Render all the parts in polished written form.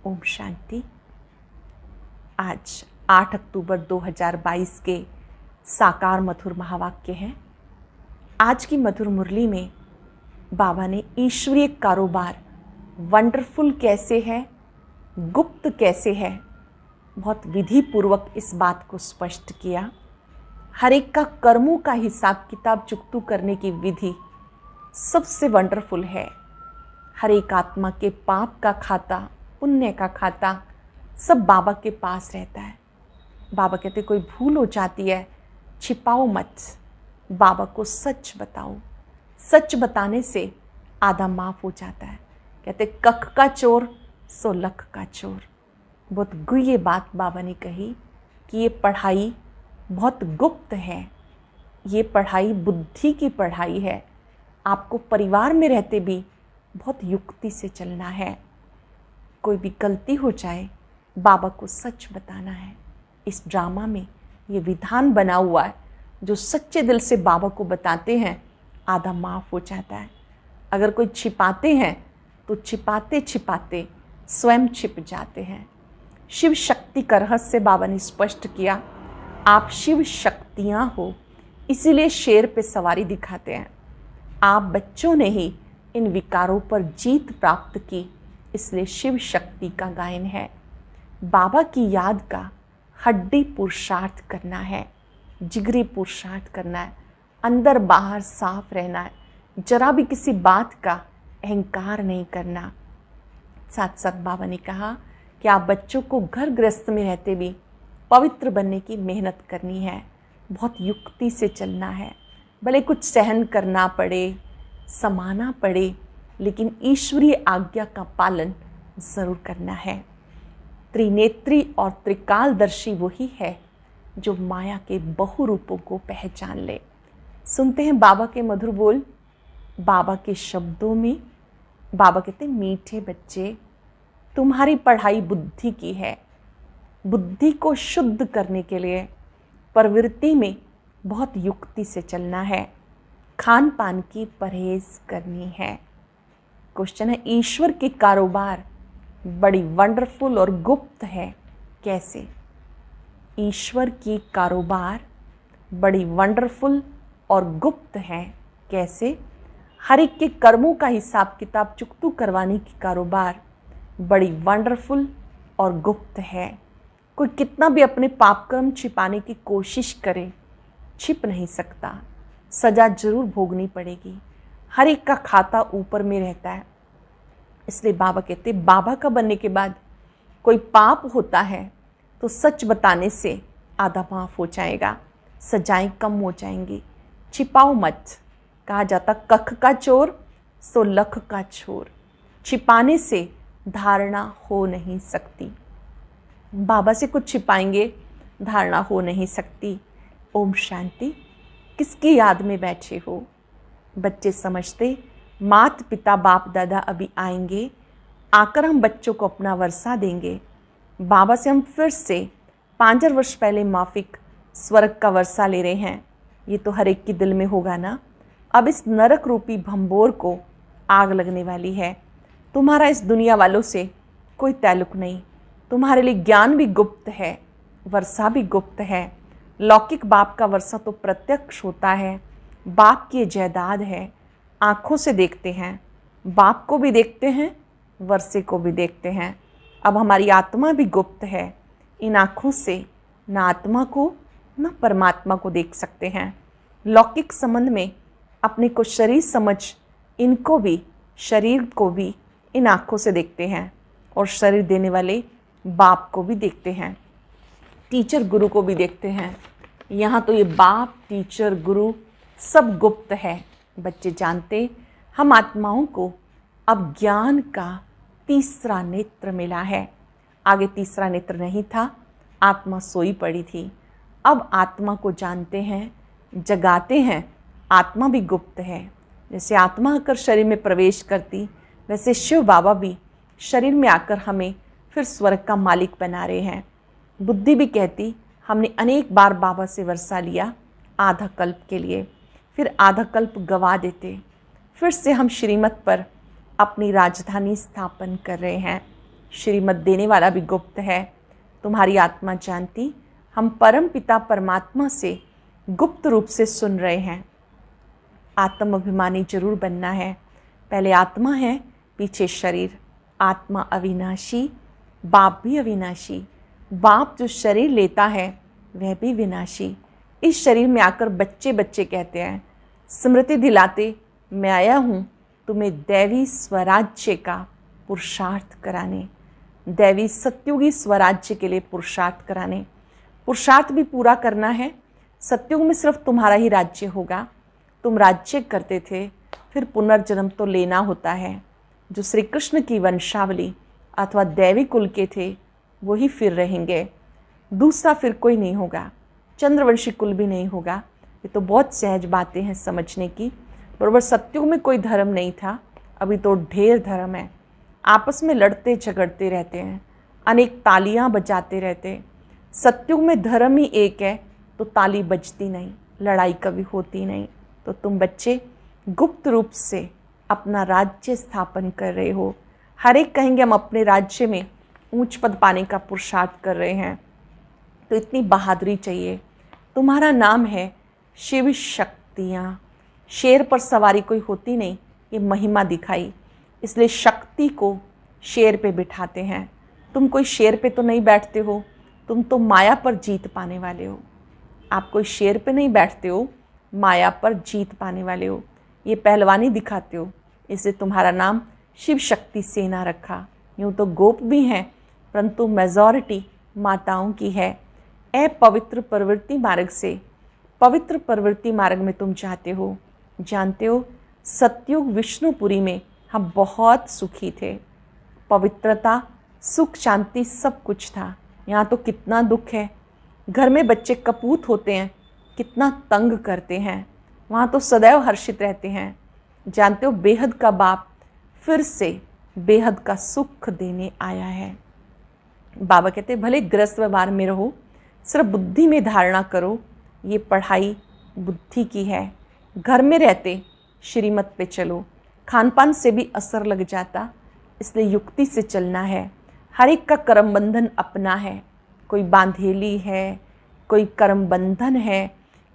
ओम शांति। आज 8 अक्टूबर 2022 के साकार मधुर महावाक्य हैं। आज की मधुर मुरली में बाबा ने ईश्वरीय कारोबार वंडरफुल कैसे है, गुप्त कैसे है, बहुत विधि पूर्वक इस बात को स्पष्ट किया। हर एक का कर्मों का हिसाब किताब चुकतू करने की विधि सबसे वंडरफुल है। हर एक आत्मा के पाप का खाता, पुण्य का खाता सब बाबा के पास रहता है। बाबा कहते कोई भूल हो जाती है, छिपाओ मत, बाबा को सच बताओ। सच बताने से आधा माफ हो जाता है। कहते कख का चोर सो लख का चोर। बहुत गुह्य बात बाबा ने कही कि ये पढ़ाई बहुत गुप्त है। ये पढ़ाई बुद्धि की पढ़ाई है। आपको परिवार में रहते भी बहुत युक्ति से चलना है। कोई भी गलती हो जाए बाबा को सच बताना है। इस ड्रामा में ये विधान बना हुआ है, जो सच्चे दिल से बाबा को बताते हैं आधा माफ हो जाता है। अगर कोई छिपाते हैं तो छिपाते छिपाते स्वयं छिप जाते हैं। शिव शक्ति का रहस्य बाबा ने स्पष्ट किया। आप शिव शक्तियाँ हो, इसीलिए शेर पे सवारी दिखाते हैं। आप बच्चों ने ही इन विकारों पर जीत प्राप्त की, इसलिए शिव शक्ति का गायन है। बाबा की याद का हड्डी पुरुषार्थ करना है, जिगरी पुरुषार्थ करना है, अंदर बाहर साफ रहना है, जरा भी किसी बात का अहंकार नहीं करना। साथ साथ बाबा ने कहा कि आप बच्चों को घर गृहस्थ में रहते भी पवित्र बनने की मेहनत करनी है, बहुत युक्ति से चलना है। भले कुछ सहन करना पड़े, समाना पड़े, लेकिन ईश्वरीय आज्ञा का पालन ज़रूर करना है। त्रिनेत्री और त्रिकालदर्शी वही है जो माया के बहुरूपों को पहचान ले। सुनते हैं बाबा के मधुर बोल। बाबा के शब्दों में बाबा कहते हैं, मीठे बच्चे तुम्हारी पढ़ाई बुद्धि की है। बुद्धि को शुद्ध करने के लिए प्रवृत्ति में बहुत युक्ति से चलना है। खान पान की परहेज करनी है। क्वेश्चन है, ईश्वर के कारोबार बड़ी वंडरफुल और गुप्त है, कैसे? ईश्वर की कारोबार बड़ी वंडरफुल और गुप्त है, कैसे? हर एक के कर्मों का हिसाब किताब चुकतू करवाने की कारोबार बड़ी वंडरफुल और गुप्त है। कोई कितना भी अपने पाप कर्म छिपाने की कोशिश करे, छिप नहीं सकता। सजा जरूर भोगनी पड़ेगी। हर एक का खाता ऊपर में रहता है। इसलिए बाबा कहते बाबा का बनने के बाद कोई पाप होता है तो सच बताने से आधा माफ हो जाएगा, सजाएं कम हो जाएंगी। छिपाओ मत। कहा जाता कख का चोर सो लख का चोर। छिपाने से धारणा हो नहीं सकती। बाबा से कुछ छिपाएंगे, धारणा हो नहीं सकती। ओम शांति। किसकी याद में बैठे हो? बच्चे समझते माता पिता बाप दादा अभी आएंगे, आकर हम बच्चों को अपना वर्षा देंगे। बाबा से हम फिर से 5,000 वर्ष पहले माफिक स्वर्ग का वर्षा ले रहे हैं। ये तो हर एक के दिल में होगा ना। अब इस नरक रूपी भंबोर को आग लगने वाली है। तुम्हारा इस दुनिया वालों से कोई ताल्लुक नहीं। तुम्हारे लिए ज्ञान भी गुप्त है, वर्षा भी गुप्त है। लौकिक बाप का वर्षा तो प्रत्यक्ष होता है। बाप की जायदाद है, आँखों से देखते हैं, बाप को भी देखते हैं, वर्षे को भी देखते हैं। अब हमारी आत्मा भी गुप्त है। इन आँखों से न आत्मा को न परमात्मा को देख सकते हैं। लौकिक संबंध में अपने को शरीर समझ इनको भी, शरीर को भी इन आँखों से देखते हैं, और शरीर देने वाले बाप को भी देखते हैं, टीचर गुरु को भी देखते हैं। यहाँ तो ये बाप टीचर गुरु सब गुप्त है। बच्चे जानते हम आत्माओं को अब ज्ञान का तीसरा नेत्र मिला है। आगे तीसरा नेत्र नहीं था, आत्मा सोई पड़ी थी। अब आत्मा को जानते हैं, जगाते हैं। आत्मा भी गुप्त है। जैसे आत्मा आकर शरीर में प्रवेश करती, वैसे शिव बाबा भी शरीर में आकर हमें फिर स्वर्ग का मालिक बना रहे हैं। बुद्धि भी कहती हमने अनेक बार बाबा से वर्षा लिया आधा कल्प के लिए, फिर आधा कल्प गवा देते। फिर से हम श्रीमत पर अपनी राजधानी स्थापन कर रहे हैं। श्रीमत देने वाला भी गुप्त है। तुम्हारी आत्मा जानती, हम परम पिता परमात्मा से गुप्त रूप से सुन रहे हैं। आत्म अभिमानी जरूर बनना है। पहले आत्मा है, पीछे शरीर। आत्मा अविनाशी, बाप भी अविनाशी। बाप जो शरीर लेता है वह भी विनाशी। इस शरीर में आकर बच्चे बच्चे कहते हैं, स्मृति दिलाते, मैं आया हूँ तुम्हें दैवी स्वराज्य का पुरुषार्थ कराने, दैवी सत्युगी स्वराज्य के लिए पुरुषार्थ कराने। पुरुषार्थ भी पूरा करना है। सत्युग में सिर्फ तुम्हारा ही राज्य होगा। तुम राज्य करते थे, फिर पुनर्जन्म तो लेना होता है। जो श्री कृष्ण की वंशावली अथवा दैवी कुल के थे वही फिर रहेंगे, दूसरा फिर कोई नहीं होगा। चंद्रवंशी कुल भी नहीं होगा। ये तो बहुत सहज बातें हैं समझने की। बराबर सत्युग में कोई धर्म नहीं था, अभी तो ढेर धर्म है। आपस में लड़ते झगड़ते रहते हैं, अनेक तालियां बजाते रहते। सत्युग में धर्म ही एक है तो ताली बजती नहीं, लड़ाई कभी होती नहीं। तो तुम बच्चे गुप्त रूप से अपना राज्य स्थापन कर रहे हो। हर एक कहेंगे हम अपने राज्य में ऊंच पद पाने का पुरुषार्थ कर रहे हैं। तो इतनी बहादुरी चाहिए। तुम्हारा नाम है शिव शक्तियाँ। शेर पर सवारी कोई होती नहीं, ये महिमा दिखाई, इसलिए शक्ति को शेर पे बिठाते हैं। तुम कोई शेर पे तो नहीं बैठते हो, तुम तो माया पर जीत पाने वाले हो। आप कोई शेर पे नहीं बैठते हो, माया पर जीत पाने वाले हो। ये पहलवानी दिखाते हो, इसलिए तुम्हारा नाम शिव शक्ति सेना रखा। यूँ तो गोप भी हैं, परंतु मेजॉरिटी माताओं की है। अपवित्र प्रवृत्ति मार्ग से पवित्र प्रवृत्ति मार्ग में तुम जाते हो। जानते हो, सतयुग विष्णुपुरी में हम बहुत सुखी थे। पवित्रता, सुख, शांति सब कुछ था। यहाँ तो कितना दुख है। घर में बच्चे कपूत होते हैं, कितना तंग करते हैं। वहाँ तो सदैव हर्षित रहते हैं। जानते हो, बेहद का बाप फिर से बेहद का सुख देने आया है। बाबा कहते भले गृहस्थ व्यवहार में रहो, सिर्फ बुद्धि में धारणा करो। ये पढ़ाई बुद्धि की है। घर में रहते श्रीमत पे चलो, खान पान से भी असर लग जाता, इसलिए युक्ति से चलना है। हर एक का कर्म बंधन अपना है। कोई बांधेली है, कोई कर्म बंधन है,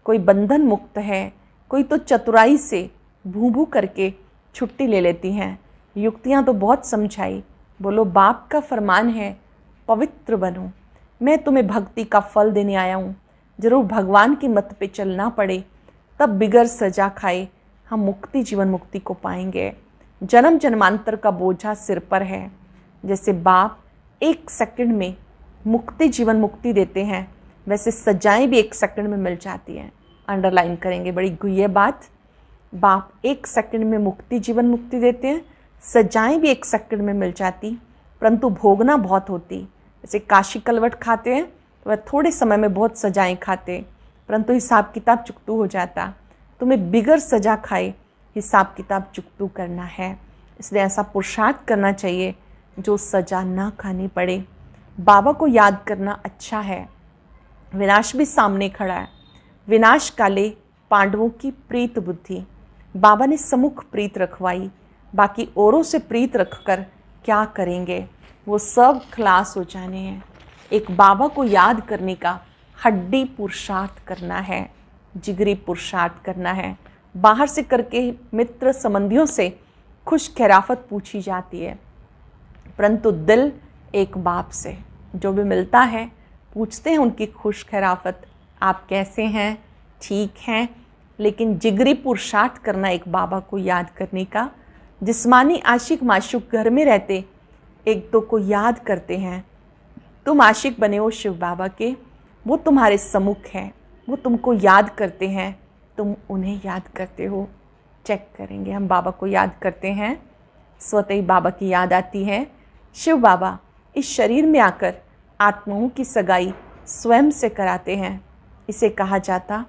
कोई बंधन मुक्त है, कोई तो चतुराई से भू भू करके छुट्टी ले लेती हैं। युक्तियाँ तो बहुत समझाई। बोलो बाप का फरमान है, पवित्र बनो। मैं तुम्हें भक्ति का फल देने आया हूँ। जरूर भगवान की मत पे चलना पड़े, तब बिगर सजा खाए हम मुक्ति, जीवन मुक्ति को पाएंगे। जन्म जन्मांतर का बोझा सिर पर है। जैसे बाप एक सेकंड में मुक्ति, जीवन मुक्ति देते हैं, वैसे सजाएं भी एक सेकंड में मिल जाती हैं। अंडरलाइन करेंगे, बड़ी गुह्य बात। बाप एक सेकंड में मुक्ति, जीवन मुक्ति देते हैं, सजाएं भी एक सेकंड में मिल जाती, परंतु भोगना बहुत होती। जैसे काशी कलवट खाते हैं तो वह थोड़े समय में बहुत सजाएं खाते, परंतु हिसाब किताब चुकतू हो जाता। तुम्हें बिगर सजा खाए हिसाब किताब चुकतू करना है। इसलिए ऐसा पुरुषार्थ करना चाहिए जो सजा ना खानी पड़े। बाबा को याद करना अच्छा है। विनाश भी सामने खड़ा है। विनाश काले पांडवों की प्रीत बुद्धि, बाबा ने सम्मुख प्रीत रखवाई। बाकी औरों से प्रीत रखकर क्या करेंगे, वो सब खलास हो जाने हैं। एक बाबा को याद करने का हड्डी पुरुषार्थ करना है, जिगरी पुरुषार्थ करना है। बाहर से करके मित्र संबंधियों से खुश खैराफत पूछी जाती है, परंतु दिल एक बाप से जो भी मिलता है पूछते हैं उनकी खुश खैराफत, आप कैसे हैं, ठीक हैं। लेकिन जिगरी पुरुषार्थ करना एक बाबा को याद करने का। जिस्मानी आशिक माशूक घर में रहते एक दो को याद करते हैं। तुम आशिक बने हो शिव बाबा के, वो तुम्हारे सम्मुख हैं, वो तुमको याद करते हैं, तुम उन्हें याद करते हो। चेक करेंगे, हम बाबा को याद करते हैं, स्वतः ही बाबा की याद आती है। शिव बाबा इस शरीर में आकर आत्माओं की सगाई स्वयं से कराते हैं। इसे कहा जाता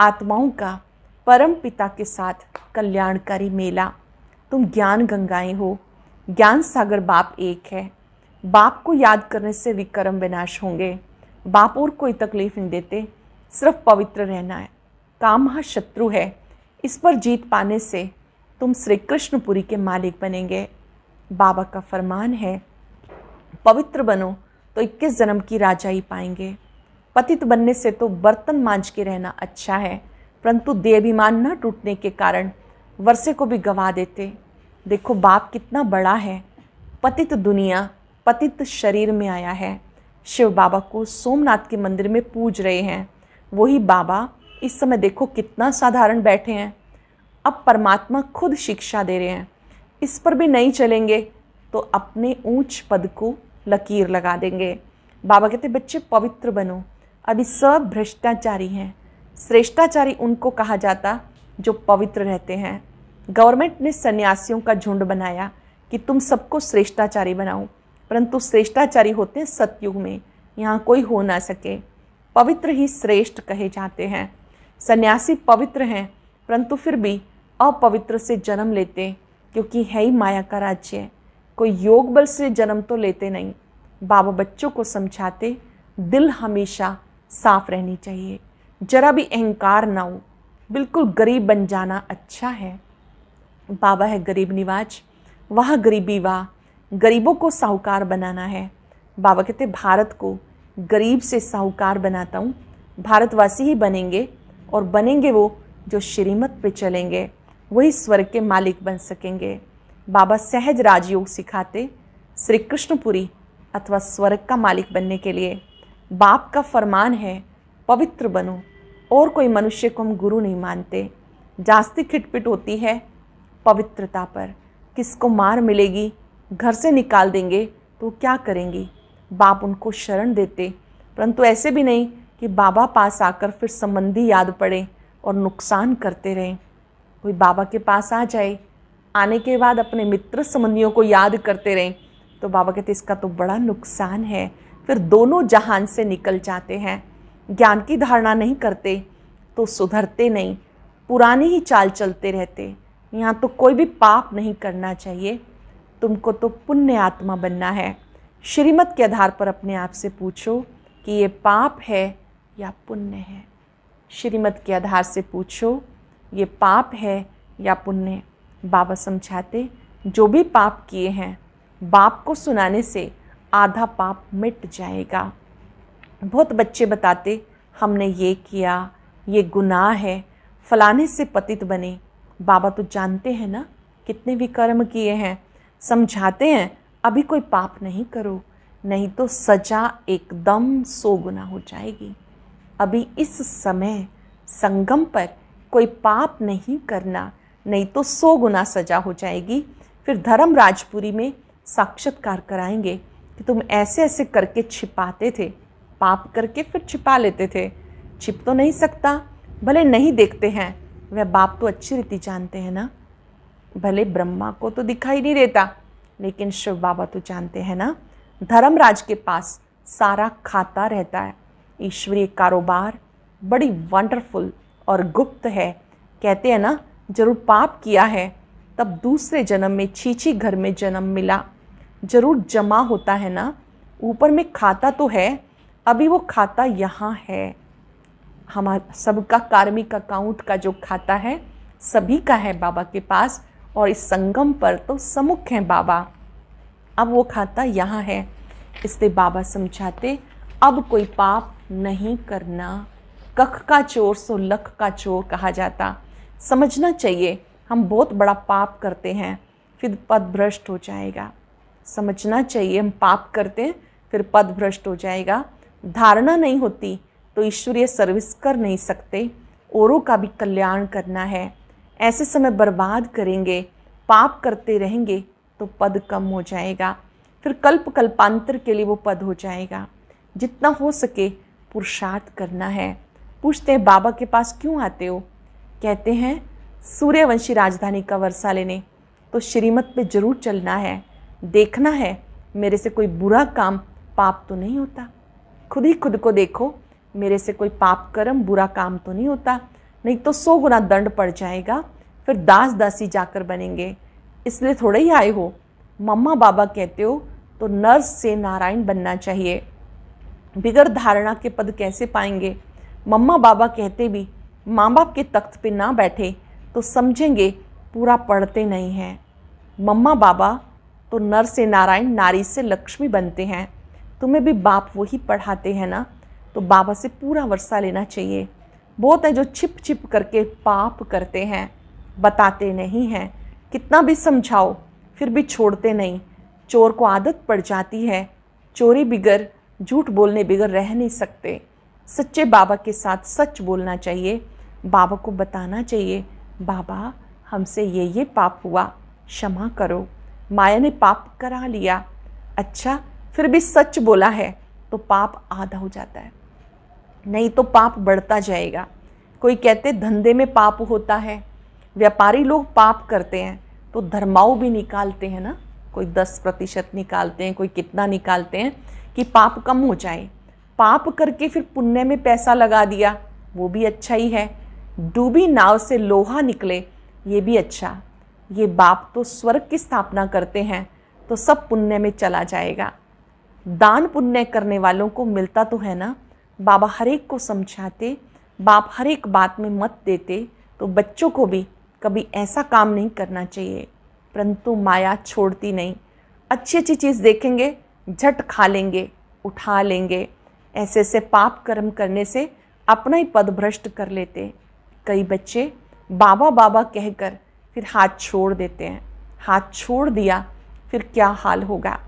आत्माओं का परम पिता के साथ कल्याणकारी मेला। तुम ज्ञान गंगाएं हो, ज्ञान सागर बाप एक है। बाप को याद करने से विकर्म विनाश होंगे। बाप और कोई तकलीफ नहीं देते, सिर्फ पवित्र रहना है। काम महाशत्रु है, इस पर जीत पाने से तुम श्री कृष्णपुरी के मालिक बनेंगे। बाबा का फरमान है, पवित्र बनो तो 21 जन्म की राजाई पाएंगे। पतित बनने से तो बर्तन मांज के रहना अच्छा है, परंतु देहाभिमान न टूटने के कारण वर्षे को भी गवा देते। देखो बाप कितना बड़ा है। पतित दुनिया पतित शरीर में आया है। शिव बाबा को सोमनाथ के मंदिर में पूज रहे हैं। वही बाबा इस समय देखो कितना साधारण बैठे हैं। अब परमात्मा खुद शिक्षा दे रहे हैं। इस पर भी नहीं चलेंगे तो अपने ऊंच पद को लकीर लगा देंगे। बाबा कहते बच्चे पवित्र बनो। अभी सब भ्रष्टाचारी हैं। श्रेष्ठाचारी उनको कहा जाता जो पवित्र रहते हैं। गवर्नमेंट ने सन्यासियों का झुंड बनाया कि तुम सबको श्रेष्ठाचारी बनाओ, परंतु श्रेष्ठाचारी होते हैं सतयुग में, यहाँ कोई हो ना सके। पवित्र ही श्रेष्ठ कहे जाते हैं। सन्यासी पवित्र हैं, परंतु फिर भी अपवित्र से जन्म लेते, क्योंकि है ही माया का राज्य। कोई योग बल से जन्म तो लेते नहीं। बाबा बच्चों को समझाते दिल हमेशा साफ रहनी चाहिए, जरा भी अहंकार ना हो। बिल्कुल गरीब बन जाना अच्छा है। बाबा है गरीब निवाज, वह गरीबी वाह, गरीबों को साहूकार बनाना है। बाबा कहते भारत को गरीब से साहूकार बनाता हूँ। भारतवासी ही बनेंगे, और बनेंगे वो जो श्रीमत पे चलेंगे, वही स्वर्ग के मालिक बन सकेंगे। बाबा सहज राजयोग सिखाते श्री कृष्णपुरी अथवा स्वर्ग का मालिक बनने के लिए। बाप का फरमान है पवित्र बनो, और कोई मनुष्य को हम गुरु नहीं मानते। जास्ती खिटपिट होती है पवित्रता पर। किसको मार मिलेगी, घर से निकाल देंगे तो क्या करेंगी। बाप उनको शरण देते, परंतु ऐसे भी नहीं कि बाबा पास आकर फिर संबंधी याद पड़े और नुकसान करते रहें। कोई बाबा के पास आ जाए, आने के बाद अपने मित्र संबंधियों को याद करते रहें, तो बाबा कहते इसका तो बड़ा नुकसान है। फिर दोनों जहान से निकल जाते हैं। ज्ञान की धारणा नहीं करते तो सुधरते नहीं, पुरानी ही चाल चलते रहते। यहाँ तो कोई भी पाप नहीं करना चाहिए, तुमको तो पुण्य आत्मा बनना है। श्रीमत के आधार पर अपने आप से पूछो कि ये पाप है या पुण्य है। श्रीमत के आधार से पूछो ये पाप है या पुण्य। बाबा समझाते जो भी पाप किए हैं, बाप को सुनाने से आधा पाप मिट जाएगा। बहुत बच्चे बताते हमने ये किया, ये गुनाह है, फलाने से पतित बने। बाबा तो जानते हैं ना कितने विकर्म किए हैं। समझाते हैं अभी कोई पाप नहीं करो, नहीं तो सजा एकदम 100 गुना हो जाएगी। अभी इस समय संगम पर कोई पाप नहीं करना, नहीं तो 100 गुना सजा हो जाएगी। फिर धर्म राजपुरी में साक्षात्कार कराएंगे कि तुम ऐसे ऐसे करके छिपाते थे, पाप करके फिर छिपा लेते थे। छिप तो नहीं सकता, भले नहीं देखते हैं, वह बाप तो अच्छी रीति जानते हैं ना। भले ब्रह्मा को तो दिखाई नहीं देता, लेकिन शिव बाबा तो जानते हैं ना। धर्मराज के पास सारा खाता रहता है। ईश्वरीय कारोबार बड़ी वंडरफुल और गुप्त है। कहते हैं ना जरूर पाप किया है तब दूसरे जन्म में छीछी घर में जन्म मिला, जरूर जमा होता है ना। ऊपर में खाता तो है, अभी वो खाता यहाँ है। हमारा सबका कार्मिक अकाउंट का जो खाता है सभी का है बाबा के पास, और इस संगम पर तो सम्मुख हैं बाबा। अब वो खाता यहाँ है, इसलिए बाबा समझाते अब कोई पाप नहीं करना। कख का चोर सो लख का चोर कहा जाता। समझना चाहिए हम बहुत बड़ा पाप करते हैं, फिर पद भ्रष्ट हो जाएगा। समझना चाहिए हम पाप करते हैं फिर पद भ्रष्ट हो जाएगा। धारणा नहीं होती तो ईश्वरीय सर्विस कर नहीं सकते। औरों का भी कल्याण करना है। ऐसे समय बर्बाद करेंगे, पाप करते रहेंगे तो पद कम हो जाएगा। फिर कल्प कल्पांतर के लिए वो पद हो जाएगा। जितना हो सके पुरुषार्थ करना है। पूछते हैं बाबा के पास क्यों आते हो? कहते हैं सूर्यवंशी राजधानी का वर्षा लेने। तो श्रीमत पे जरूर चलना है, देखना है मेरे से कोई बुरा काम पाप तो नहीं होता। खुद ही खुद को देखो, मेरे से कोई पाप कर्म बुरा काम तो नहीं होता, नहीं तो 100 गुना दंड पड़ जाएगा। फिर दास दासी जाकर बनेंगे। इसलिए थोड़े ही आए हो। मम्मा बाबा कहते हो तो नर से नारायण बनना चाहिए। बिगड़ धारणा के पद कैसे पाएंगे? मम्मा बाबा कहते भी माँ बाप के तख्त पे ना बैठे तो समझेंगे पूरा पढ़ते नहीं हैं। मम्मा बाबा तो नर से नारायण, नारी से लक्ष्मी बनते हैं। तुम्हें भी बाप वही पढ़ाते हैं ना, तो बाबा से पूरा वर्षा लेना चाहिए। बहुत है जो छिप छिप करके पाप करते हैं, बताते नहीं हैं, कितना भी समझाओ फिर भी छोड़ते नहीं। चोर को आदत पड़ जाती है, चोरी बिगर, झूठ बोलने बिगर रह नहीं सकते। सच्चे बाबा के साथ सच बोलना चाहिए, बाबा को बताना चाहिए, बाबा हमसे ये पाप हुआ, क्षमा करो। माया ने पाप करा लिया, अच्छा फिर भी सच बोला है तो पाप आधा हो जाता है, नहीं तो पाप बढ़ता जाएगा। कोई कहते धंधे में पाप होता है, व्यापारी लोग पाप करते हैं तो धर्माऊ भी निकालते हैं ना, कोई 10% निकालते हैं, कोई कितना निकालते हैं कि पाप कम हो जाए। पाप करके फिर पुण्य में पैसा लगा दिया, वो भी अच्छा ही है। डूबी नाव से लोहा निकले, ये भी अच्छा। ये बाप तो स्वर्ग की स्थापना करते हैं तो सब पुण्य में चला जाएगा। दान पुण्य करने वालों को मिलता तो है ना। बाबा हर एक को समझाते, बाप हर एक बात में मत देते, तो बच्चों को भी कभी ऐसा काम नहीं करना चाहिए। परंतु माया छोड़ती नहीं, अच्छी अच्छी चीज़ देखेंगे झट खा लेंगे, उठा लेंगे। ऐसे ऐसे पाप कर्म करने से अपना ही पद भ्रष्ट कर लेते। कई बच्चे बाबा बाबा कहकर फिर हाथ छोड़ देते हैं। हाथ छोड़ दिया फिर क्या हाल होगा।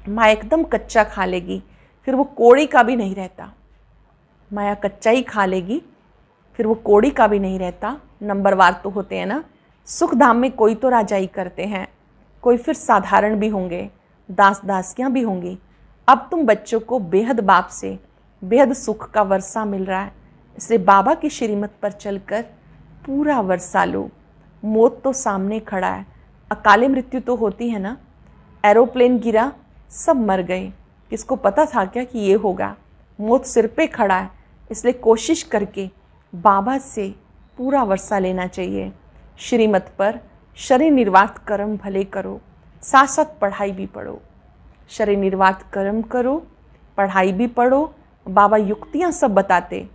माँ एकदम कच्चा खा लेगी, फिर वो कोड़ी का भी नहीं रहता। माया कच्चा ही खा लेगी, फिर वो कोड़ी का भी नहीं रहता। नंबरवार तो होते हैं ना, सुख धाम में कोई तो राजाई करते हैं, कोई फिर साधारण भी होंगे, दास दासियाँ भी होंगी। अब तुम बच्चों को बेहद बाप से बेहद सुख का वर्षा मिल रहा है, इसलिए बाबा की श्रीमत पर चलकर पूरा वर्षा लो। मौत तो सामने खड़ा है, अकाले मृत्यु तो होती है ना। एरोप्लेन गिरा, सब मर गए, किसको पता था क्या कि ये होगा। मौत सिर पे खड़ा है, इसलिए कोशिश करके बाबा से पूरा वर्षा लेना चाहिए। श्रीमत पर शरीर निर्वाह कर्म भले करो, साथ साथ पढ़ाई भी पढ़ो। शरीर निर्वाह कर्म करो, पढ़ाई भी पढ़ो। बाबा युक्तियाँ सब बताते,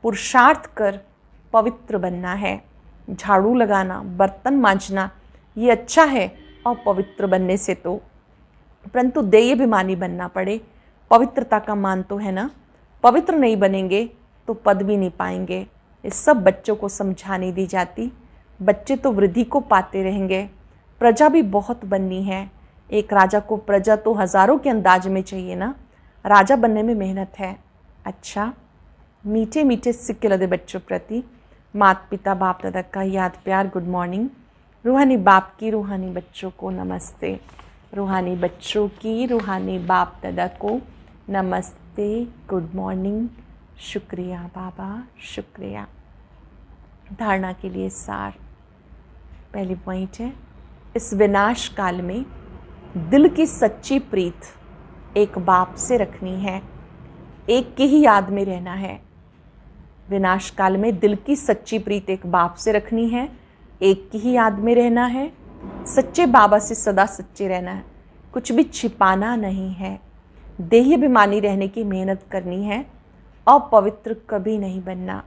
पुरुषार्थ कर पवित्र बनना है। झाड़ू लगाना, बर्तन मांजना ये अच्छा है और पवित्र बनने से तो, परंतु देयभिमानी बनना पड़े। पवित्रता का मान तो है ना, पवित्र नहीं बनेंगे तो पद भी नहीं पाएंगे। ये सब बच्चों को समझाने दी जाती। बच्चे तो वृद्धि को पाते रहेंगे। प्रजा भी बहुत बननी है। एक राजा को प्रजा तो हज़ारों के अंदाज में चाहिए ना, राजा बनने में मेहनत है। अच्छा, मीठे मीठे सिक्के लदे बच्चों प्रति माता पिता बाप दादा का याद प्यार गुड मॉर्निंग। रूहानी बाप की रूहानी बच्चों को नमस्ते। रूहानी बच्चों की रूहानी बाप दादा को नमस्ते, गुड मॉर्निंग। शुक्रिया बाबा, शुक्रिया। धारणा के लिए सार। पहली पॉइंट है, इस विनाश काल में दिल की सच्ची प्रीत एक बाप से रखनी है, एक की ही याद में रहना है। विनाश काल में दिल की सच्ची प्रीत एक बाप से रखनी है, एक की ही याद में रहना है। सच्चे बाबा से सदा सच्चे रहना है, कुछ भी छिपाना नहीं है। देहाभिमानी रहने की मेहनत करनी है और पवित्र कभी नहीं बनना।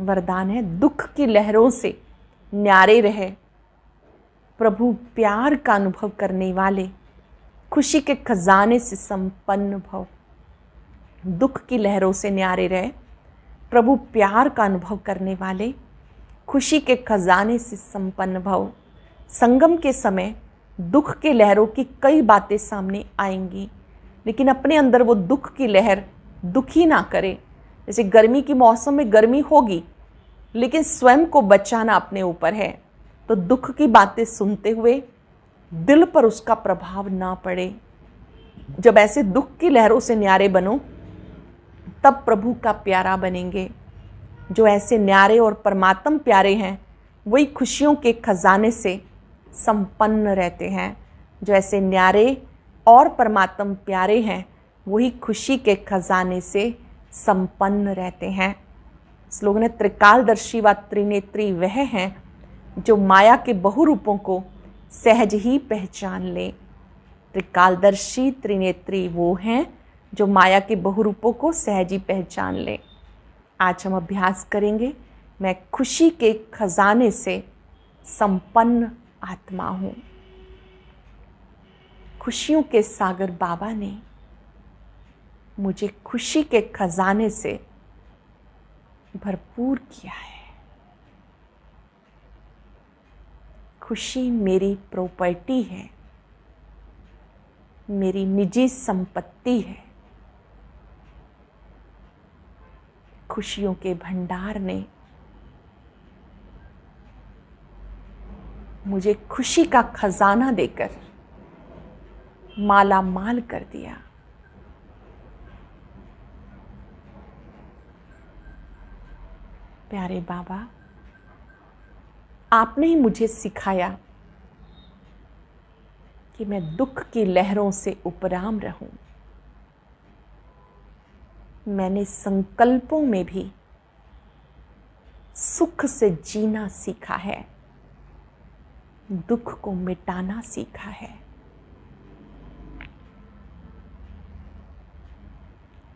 वरदान है, दुख की लहरों से न्यारे रहे, प्रभु प्यार का अनुभव करने वाले, खुशी के खजाने से संपन्न भव। दुख की लहरों से न्यारे रहे, प्रभु प्यार का अनुभव करने वाले, खुशी के खजाने से संपन्न भव। संगम के समय दुख के लहरों की कई बातें सामने आएंगी, लेकिन अपने अंदर वो दुख की लहर दुखी ना करे। जैसे गर्मी की मौसम में गर्मी होगी, लेकिन स्वयं को बचाना अपने ऊपर है। तो दुख की बातें सुनते हुए दिल पर उसका प्रभाव ना पड़े। जब ऐसे दुख की लहरों से न्यारे बनो, तब प्रभु का प्यारा बनेंगे। जो ऐसे न्यारे और परमात्म प्यारे हैं, वही खुशियों के खजाने से संपन्न रहते हैं। जो ऐसे न्यारे और परमात्म प्यारे हैं, वही खुशी के खजाने से संपन्न रहते हैं। श्लोक ने, त्रिकालदर्शी व त्रिनेत्री वह हैं जो माया के बहुरूपों को सहज ही पहचान ले। त्रिकालदर्शी त्रिनेत्री वो हैं जो माया के बहुरूपों को सहज ही पहचान ले। आज हम अभ्यास करेंगे, मैं खुशी के खजाने से संपन्न आत्मा हूँ। खुशियों के सागर बाबा ने मुझे खुशी के खजाने से भरपूर किया है। खुशी मेरी प्रॉपर्टी है, मेरी निजी संपत्ति है। खुशियों के भंडार ने मुझे खुशी का खजाना देकर माला माल कर दिया। प्यारे बाबा, आपने ही मुझे सिखाया कि मैं दुख की लहरों से उपराम रहूं। मैंने संकल्पों में भी सुख से जीना सीखा है, दुख को मिटाना सीखा है।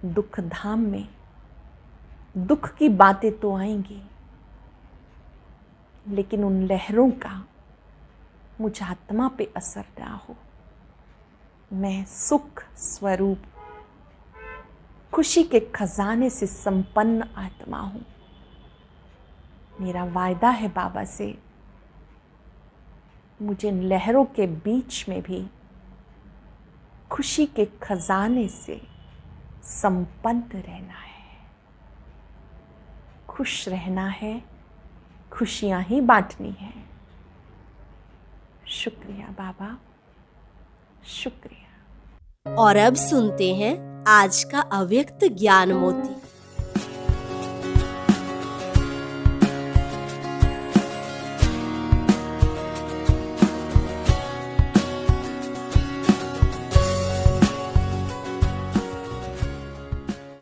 दुख धाम में दुख की बातें तो आएंगी, लेकिन उन लहरों का मुझ आत्मा पे असर ना हो। मैं सुख स्वरूप खुशी के खजाने से संपन्न आत्मा हूं। मेरा वायदा है बाबा से, मुझे इन लहरों के बीच में भी खुशी के खजाने से संपन्न रहना है, खुश रहना है, खुशियां ही बांटनी है। शुक्रिया बाबा, शुक्रिया। और अब सुनते हैं आज का अव्यक्त ज्ञान मोती।